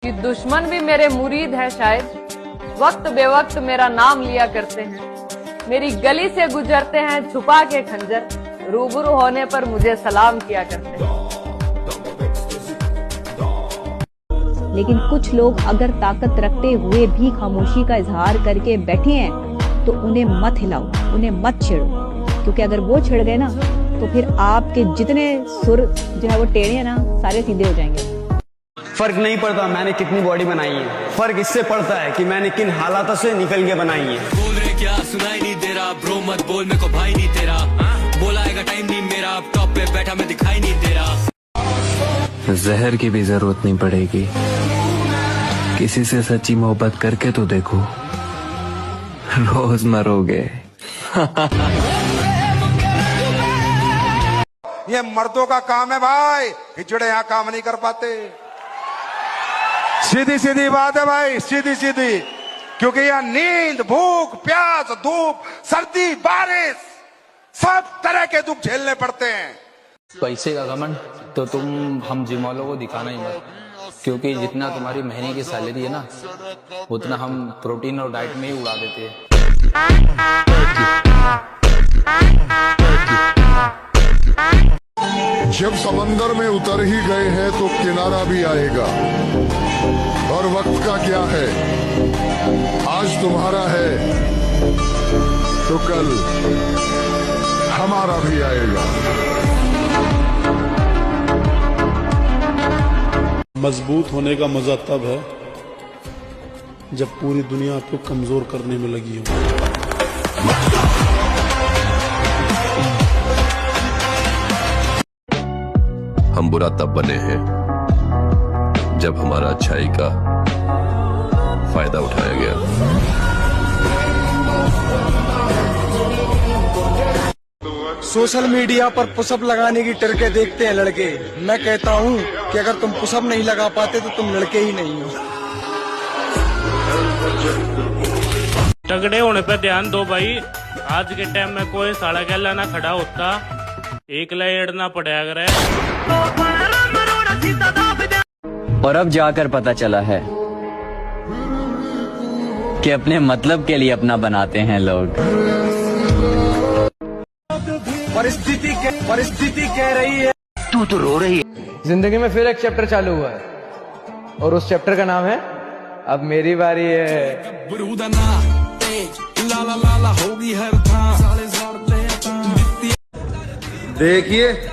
कि दुश्मन भी मेरे मुरीद है शायद, वक्त बेवक्त मेरा नाम लिया करते हैं। मेरी गली से गुजरते हैं छुपा के खंजर, रूबरू होने पर मुझे सलाम किया करते हैं। लेकिन कुछ लोग अगर ताकत रखते हुए भी खामोशी का इजहार करके बैठे हैं तो उन्हें मत हिलाओ, उन्हें मत छेड़ो, क्योंकि अगर वो छिड़ गए ना तो फिर आपके जितने सुर जो है वो टेढ़े हैं ना, सारे सीधे हो जाएंगे। फर्क नहीं पड़ता मैंने कितनी बॉडी बनाई है, फर्क इससे पड़ता है कि मैंने किन हालातों से निकल के बनाई है। बोल रहे क्या सुनाई नहीं दे रहा, ब्रो मत बोल मेरे को भाई नहीं तेरा, बोलाएगा टाइम नहीं मेरा, अब टॉप पे बैठा मैं दिखाई नहीं दे रहा। जहर की भी जरूरत नहीं पड़ेगी, किसी से सच्ची मोहब्बत करके तो देखो, रोज मरोगे। ये मर्दों का काम है भाई, हिजड़े यहाँ काम नहीं कर पाते। सीधी सीधी बात है भाई, सीधी सीधी, क्योंकि यहाँ नींद, भूख, प्यास, धूप, सर्दी, बारिश, सब तरह के दुख झेलने पड़ते हैं। पैसे का घमंड तो तुम हम जिम वालों को दिखाना ही मत, क्योंकि जितना तुम्हारी महीने की सैलरी है ना, उतना हम प्रोटीन और डाइट में ही उड़ा देते हैं। जब समंदर में उतर ही गए हैं तो किनारा भी आएगा, और वक्त का क्या है, आज तुम्हारा है तो कल हमारा भी आएगा। मजबूत होने का मजा तब है जब पूरी दुनिया आपको कमजोर करने में लगी हो। हम बुरा तब बने हैं जब हमारा अच्छाई का फायदा उठाया गया। सोशल मीडिया पर पुशअप लगाने की ट्रिकें देखते हैं लड़के। मैं कहता हूं कि अगर तुम पुशअप नहीं लगा पाते तो तुम लड़के ही नहीं हो। तगड़े होने पे ध्यान दो भाई, आज के टाइम में कोई साड़ा गैला ना खड़ा होता, एक एड़ना पड़ा करे। और अब जाकर पता चला है कि अपने मतलब के लिए अपना बनाते हैं लोग। परिस्थिति कह रही है, तू तो रो रही है। जिंदगी में फिर एक चैप्टर चालू हुआ है, और उस चैप्टर का नाम है अब मेरी बारी है। देखिए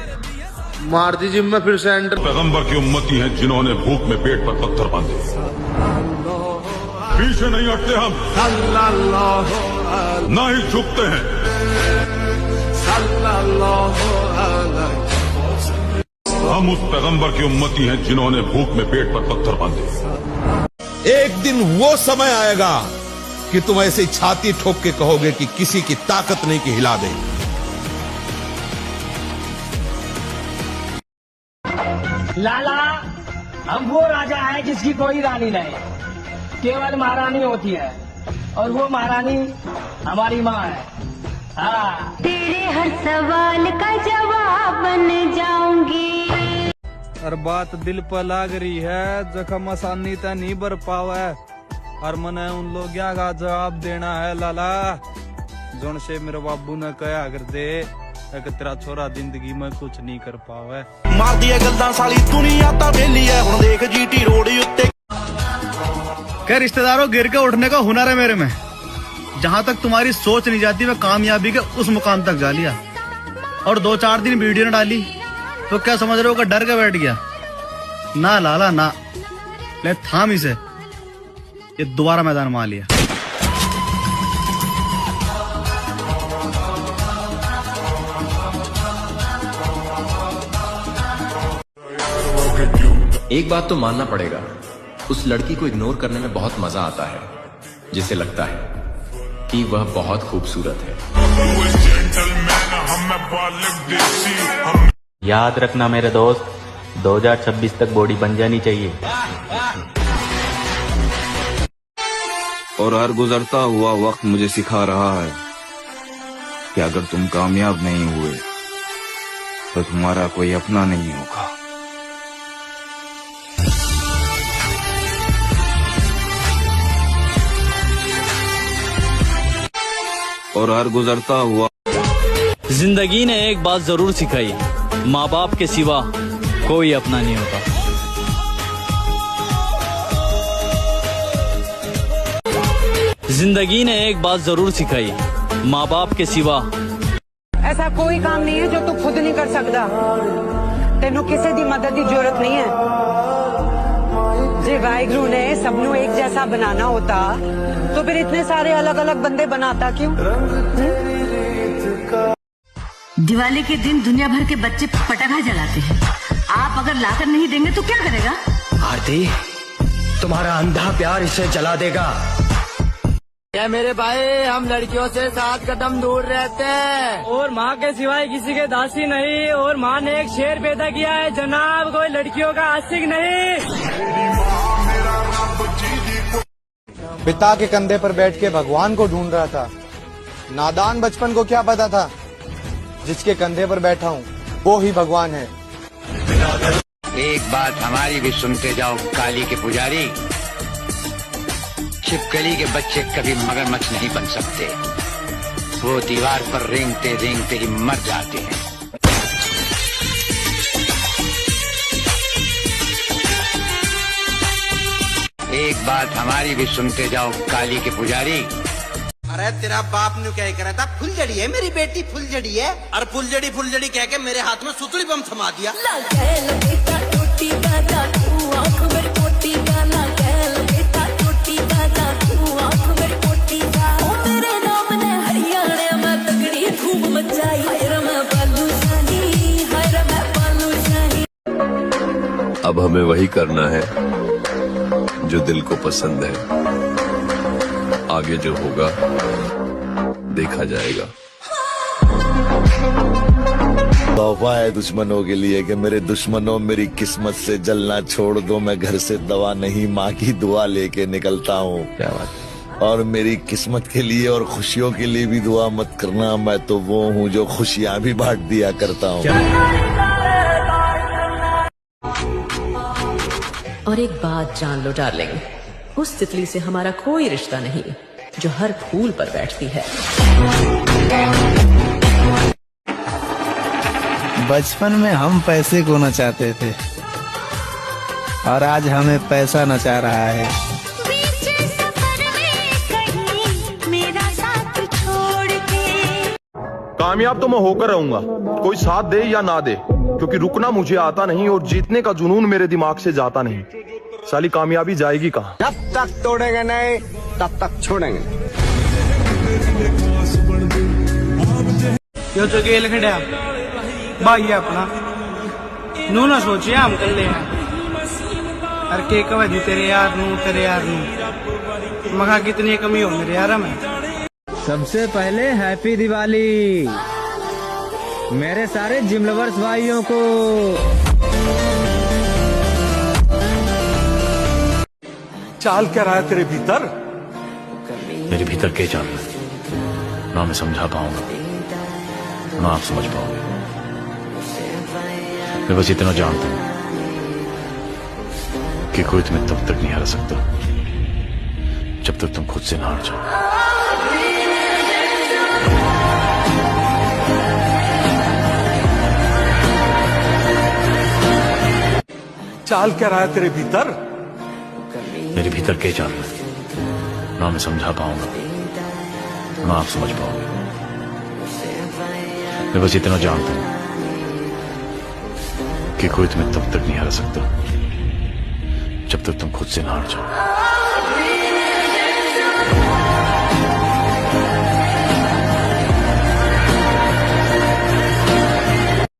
मार दी जिम में फिर से एंटर। पैगंबर की उम्मती हैं जिन्होंने भूख में पेट पर पत्थर बांधे, पीछे नहीं हटते हम, ना ही झुकते हैं। हम उस पैगंबर की उम्मती हैं जिन्होंने भूख में पेट पर पत्थर बांधे। एक दिन वो समय आएगा कि तुम ऐसे छाती ठोक के कहोगे कि किसी की ताकत नहीं कि हिला दे। लाला, हम वो राजा है जिसकी कोई रानी नहीं, केवल महारानी होती है, और वो महारानी हमारी माँ है। हाँ, तेरे हर सवाल का जवाब बन जाऊंगी। और बात दिल पर लाग रही है, जख्म आसानी तक नहीं भर पावे, और मने उन लोग का जवाब देना है लाला, जोन से मेरे बाबू ने कहा कर दे कि तेरा छोरा जिंदगी में कुछ नहीं कर पावे। मार दिए गल्दां साली दुनिया ता बेली है, हुण देख जीटी रोड उत्ते। क्या रिश्तेदारों, गिर के उठने का हुनर है मेरे में। जहाँ तक तुम्हारी सोच नहीं जाती, मैं कामयाबी के उस मुकाम तक जा लिया। और 2-4 दिन वीडियो न डाली तो क्या समझ रहे हो कि डर के बैठ गया? ना लाला ना, ले थाम इसे, ये दोबारा मैदान में आ लिया। एक बात तो मानना पड़ेगा, उस लड़की को इग्नोर करने में बहुत मजा आता है, जिसे लगता है कि वह बहुत खूबसूरत है। याद रखना मेरे दोस्त, 2026 तक बॉडी बन जानी चाहिए। और हर गुजरता हुआ वक्त मुझे सिखा रहा है कि अगर तुम कामयाब नहीं हुए तो तुम्हारा कोई अपना नहीं होगा। और हर गुजरता हुआ। जिंदगी ने एक बात जरूर सिखाई, माँ बाप के सिवा कोई अपना नहीं होता। जिंदगी ने एक बात जरूर सिखाई, माँ बाप के सिवा ऐसा कोई काम नहीं है जो तू खुद नहीं कर सकता। तेनों किसी दी मदद की जरूरत नहीं है। जे वाहिगुरु ने सबनों एक जैसा बनाना होता तो फिर इतने सारे अलग अलग बंदे बनाता क्यों? दिवाली के दिन दुनिया भर के बच्चे पटाखा जलाते हैं। आप अगर लाकर नहीं देंगे तो क्या करेगा? आरती, तुम्हारा अंधा प्यार इसे जला देगा। क्या मेरे भाई, हम लड़कियों से 7 कदम दूर रहते हैं और माँ के सिवाय किसी के दासी नहीं। और माँ ने एक शेर पैदा किया है जनाब, कोई लड़कियों का आशिक नहीं। पिता के कंधे पर बैठ के भगवान को ढूंढ रहा था। नादान बचपन को क्या पता था, जिसके कंधे पर बैठा हूँ वो ही भगवान है। एक बात हमारी भी सुनते जाओ काली के पुजारी, छिपकली के बच्चे कभी मगरमच्छ नहीं बन सकते। वो दीवार पर रेंगते रेंगते ही मर जाते हैं। एक बात हमारी भी सुनते जाओ काली के पुजारी। अरे तेरा बाप ने क्या करा था? फुलझड़ी है मेरी बेटी, फुलझड़ी है। और फुलझड़ी फुलझड़ी कह के मेरे हाथ में सुतली बम थमा दिया। अब हमें वही करना है जो दिल को पसंद है। आगे जो होगा देखा जाएगा। तोहफा है दुश्मनों के लिए कि मेरे दुश्मनों मेरी किस्मत से जलना छोड़ दो। मैं घर से दवा नहीं माँ की दुआ लेके निकलता हूँ। क्या बात। और मेरी किस्मत के लिए और खुशियों के लिए भी दुआ मत करना। मैं तो वो हूँ जो खुशियाँ भी बांट दिया करता हूँ। और एक बात जान लो डार्लिंग, उस तितली से हमारा कोई रिश्ता नहीं जो हर फूल पर बैठती है। बचपन में हम पैसे को नचाते थे और आज हमें पैसा नचा रहा है। कामयाब तो मैं होकर रहूंगा, कोई साथ दे या ना दे, क्योंकि रुकना मुझे आता नहीं और जीतने का जुनून मेरे दिमाग से जाता नहीं। साली कामयाबी जाएगी कहाँ? जब तक तोड़ेंगे नहीं तब तक छोड़ेंगे। यो तो गेल खड़ा भाई अपना नू ना सोचिए हम कर ले अरे के कवदी तेरे यार नू मगा कितनी कमी हो मेरे यार में। सबसे पहले हैप्पी दिवाली मेरे सारे जिम लवर्स भाइयों को। चाल क्या रहा है तेरे भीतर? मेरे भीतर क्या चाल रहा है ना मैं समझा पाऊंगा ना आप समझ पाओगे। मैं बस इतना जानता हूं कि कोई तुम्हें तब तक नहीं हरा सकता जब तक तुम खुद से ना हार जाओ। चाल क्या रहा है तेरे भीतर? मेरे भीतर क्या चाल रहा है ना मैं समझा पाऊंगा ना आप समझ पाओगे। मैं बस इतना जानता हूं कि कोई तुम्हें तब तक नहीं हरा सकता जब तक तुम खुद से ना हार जाओ।